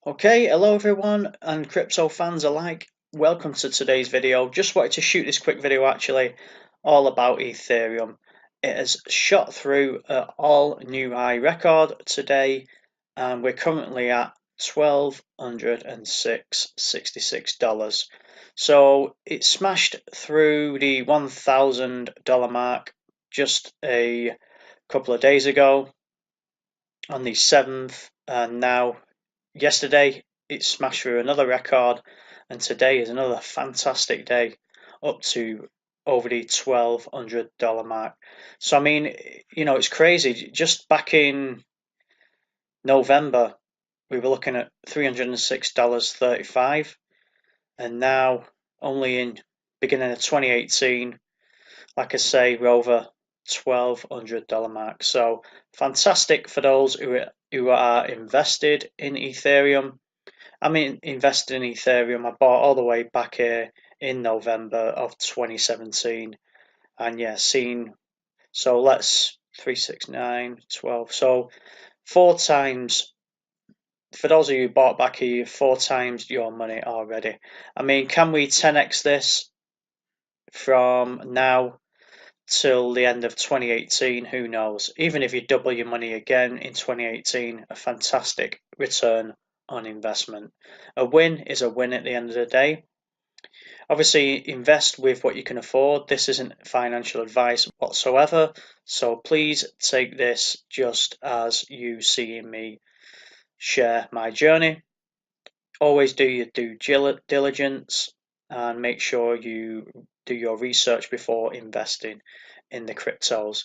Okay, hello everyone and crypto fans alike. Welcome to today's video. Just wanted to shoot this quick video actually all about Ethereum. It has shot through an all new high record today and we're currently at $1,266. So it smashed through the $1,000 mark just a couple of days ago on the 7th, and now yesterday it smashed through another record, and today is another fantastic day up to over the $1,200 mark. So I mean, it's crazy. Just back in November we were looking at $306.35, and now only in beginning of 2018, like I say, we're over $1,200 mark. So fantastic for those who are invested in Ethereum. I mean, invested in Ethereum. I bought all the way back here in November of 2017, and yeah, seen. So let's 369 12. So four times. For those of you who bought back here, four times your money already. I mean, can we 10x this from now till the end of 2018? Who knows? Even if you double your money again in 2018, a fantastic return on investment. A win is a win at the end of the day. Obviously, invest with what you can afford. This isn't financial advice whatsoever, so please take this just as you see me share my journey. Always do your due diligence and make sure you do your research before investing in the cryptos.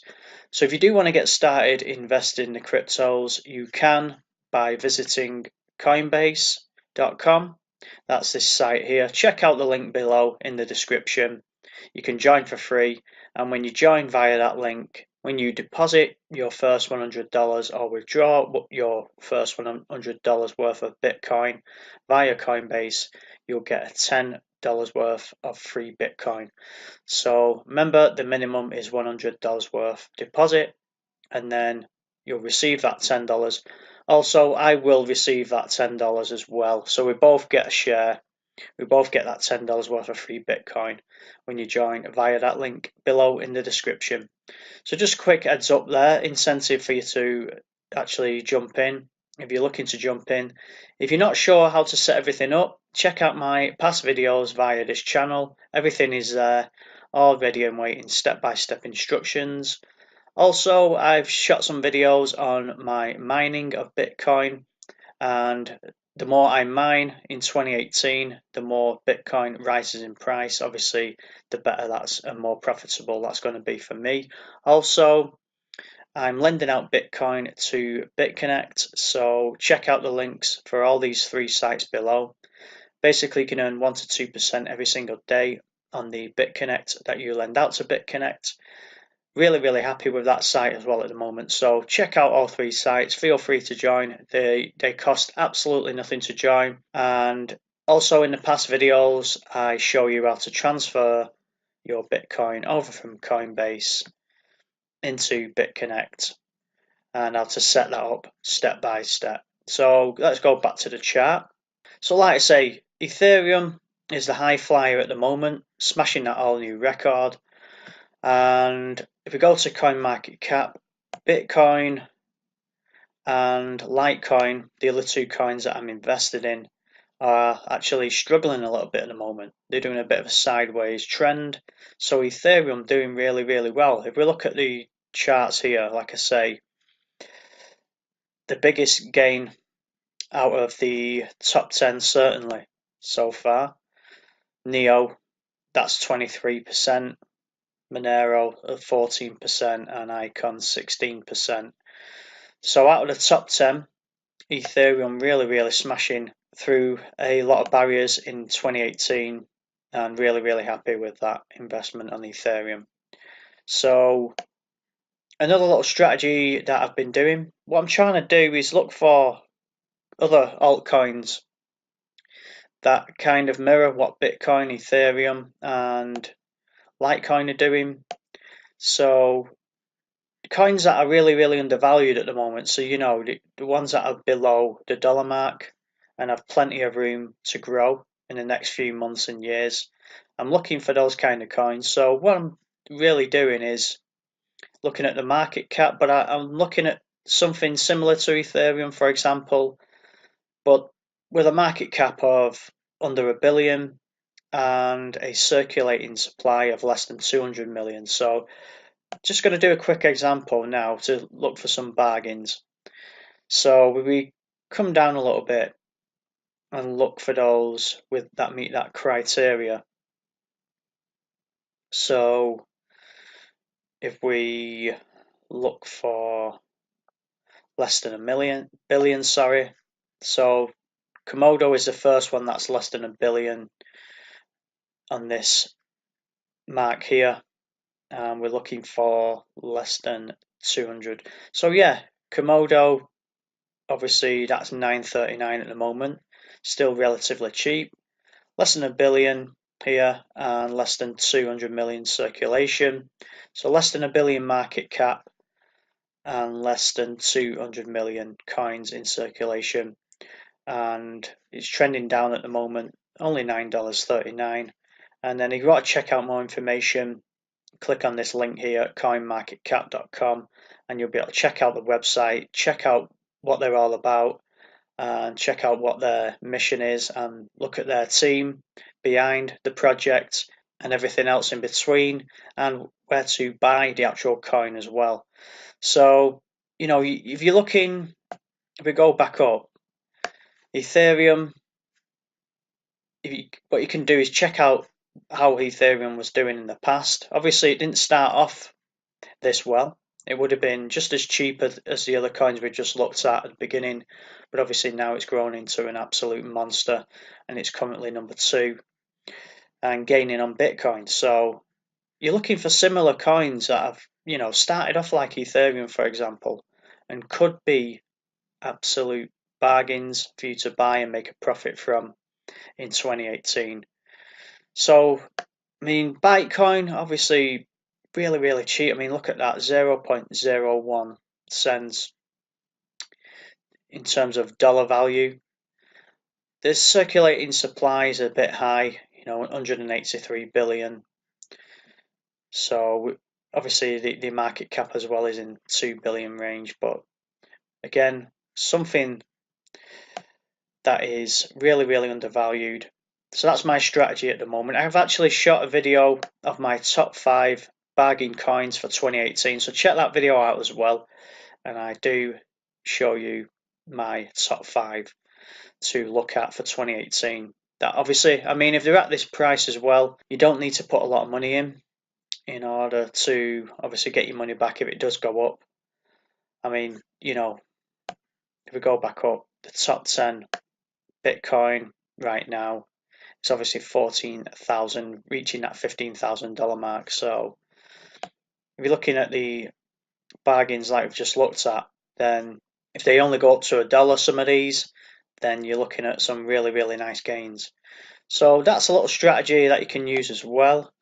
So if you do want to get started investing in the cryptos, you can by visiting Coinbase.com. That's this site here. Check out the link below in the description. You can join for free, and when you join via that link, when you deposit your first $100 or withdraw your first $100 worth of Bitcoin via Coinbase, you'll get a $10 worth of free Bitcoin. So remember, the minimum is $100 worth deposit, and then you'll receive that $10. Also, I will receive that $10 as well. So we both get a share. We both get that $10 worth of free Bitcoin when you join via that link below in the description. So just quick heads up there, incentive for you to actually jump in if you're looking to jump in. If you're not sure how to set everything up, check out my past videos via this channel. Everything is there, all ready and waiting, step-by-step instructions. Also, I've shot some videos on my mining of Bitcoin, and the more I mine in 2018, the more Bitcoin rises in price. Obviously, the better that's and more profitable that's going to be for me. Also, I'm lending out Bitcoin to Bitconnect, so check out the links for all these three sites below. Basically, you can earn 1 to 2% every single day on the Bitconnect that you lend out to Bitconnect. Really happy with that site as well at the moment. So check out all three sites. Feel free to join. They cost absolutely nothing to join. And also in the past videos, I show you how to transfer your Bitcoin over from Coinbase into Bitconnect and how to set that up step by step. So let's go back to the chart. So like I say, Ethereum is the high flyer at the moment, smashing that all new record. And if we go to CoinMarketCap, Bitcoin and Litecoin, the other two coins that I'm invested in, are actually struggling a little bit at the moment. They're doing a bit of a sideways trend. So Ethereum doing really well. If we look at the charts here, like I say, the biggest gain out of the top 10 certainly so far. Neo, that's 23%. Monero at 14% and Icon 16%. So out of the top 10, Ethereum really smashing through a lot of barriers in 2018 and really happy with that investment on Ethereum. So another little strategy that I've been doing, what I'm trying to do is look for other altcoins that kind of mirror what Bitcoin, Ethereum and Litecoin are doing. So coins that are really undervalued at the moment. So the ones that are below the dollar mark and have plenty of room to grow in the next few months and years. I'm looking for those kind of coins. So what I'm really doing is looking at the market cap, but I'm looking at something similar to Ethereum, for example, but with a market cap of under $1 billion and a circulating supply of less than 200 million. So just going to do a quick example now to look for some bargains. So we come down a little bit and look for those that meet that criteria. So if we look for less than $1 billion, sorry. So Komodo is the first one that's less than $1 billion on this mark here. And we're looking for less than 200. So yeah, Komodo, obviously that's 9.39 at the moment, still relatively cheap. Less than $1 billion here and less than 200 million circulation. So less than $1 billion market cap and less than 200 million coins in circulation. And it's trending down at the moment, only $9.39. And then if you want to check out more information, click on this link here at coinmarketcap.com and you'll be able to check out the website, check out what they're all about, and check out what their mission is and look at their team behind the project and everything else in between, and where to buy the actual coin as well. So, if you're looking, if we go back up, Ethereum, what you can do is check out how Ethereum was doing in the past. Obviously, it didn't start off this well. It would have been just as cheap as the other coins we just looked at the beginning, but obviously now it's grown into an absolute monster, and it's currently number 2 and gaining on Bitcoin. So you're looking for similar coins that have, started off like Ethereum, for example, and could be absolute bargains for you to buy and make a profit from in 2018. So, I mean, Bitcoin, obviously, really, really cheap. I mean, look at that, 0.01 cents in terms of dollar value. The circulating supply is a bit high, 183 billion. So, obviously, the market cap as well is in 2 billion range. But again, something that is really, really undervalued. So that's my strategy at the moment. I've actually shot a video of my top 5 bargain coins for 2018, so check that video out as well, and I do show you my top 5 to look at for 2018. That obviously, I mean, if they're at this price as well, you don't need to put a lot of money in order to obviously get your money back if it does go up. I mean, if we go back up, the top 10 Bitcoin right now, it's obviously 14,000, reaching that $15,000 mark. So if you're looking at the bargains like we've just looked at, then if they only go up to $1, some of these, then you're looking at some really, really nice gains. So that's a little strategy that you can use as well.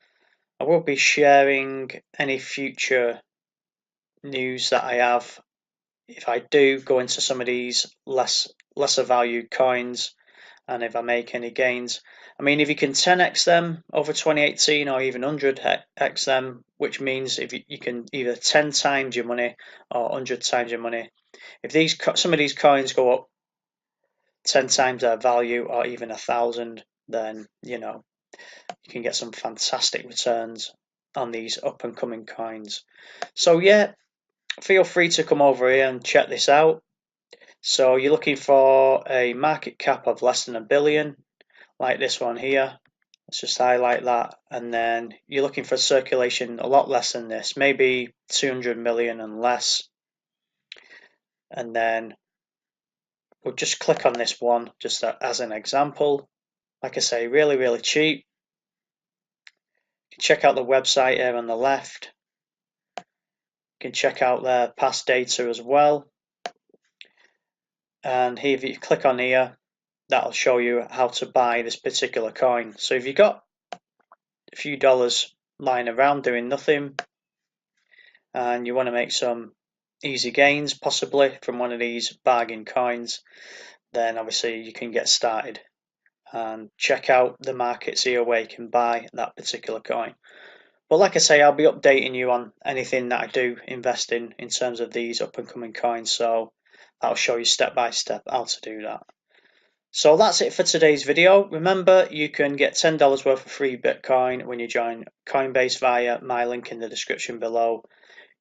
I will be sharing any future news that I have if I do go into some of these lesser valued coins, and if I make any gains. I mean, if you can 10x them over 2018 or even 100x them, which means if you can either 10 times your money or 100 times your money, if some of these coins go up 10 times their value or even 1,000, then you can get some fantastic returns on these up and coming coins. So yeah, feel free to come over here and check this out. So you're looking for a market cap of less than $1 billion, like this one here. Let's just highlight that. And then you're looking for circulation a lot less than this, maybe 200 million and less. And then we'll just click on this one just as an example. Like I say, really, really cheap. You can check out the website here on the left. You can check out their past data as well. And here, if you click on here, that'll show you how to buy this particular coin. So if you've got a few dollars lying around doing nothing and you want to make some easy gains possibly from one of these bargain coins, then obviously you can get started and check out the markets here where you can buy that particular coin. But like I say, I'll be updating you on anything that I do invest in terms of these up and coming coins. So I'll show you step by step how to do that. So that's it for today's video. Remember, you can get $10 worth of free Bitcoin when you join Coinbase via my link in the description below.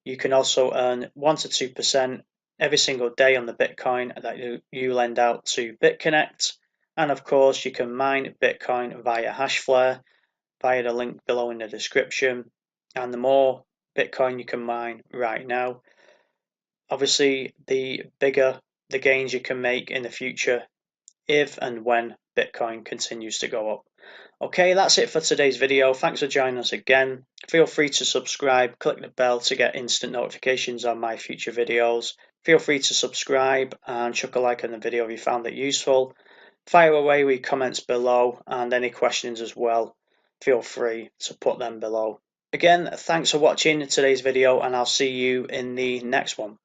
You can also earn 1 to 2% every single day on the Bitcoin that you lend out to Bitconnect. And of course, you can mine Bitcoin via Hashflare via the link below in the description. And the more Bitcoin you can mine right now, obviously, the bigger the gains you can make in the future if and when Bitcoin continues to go up. Okay, that's it for today's video. Thanks for joining us again. Feel free to subscribe, click the bell to get instant notifications on my future videos. Feel free to subscribe and chuck a like on the video if you found it useful. Fire away with comments below and any questions as well. Feel free to put them below. Again, thanks for watching today's video and I'll see you in the next one.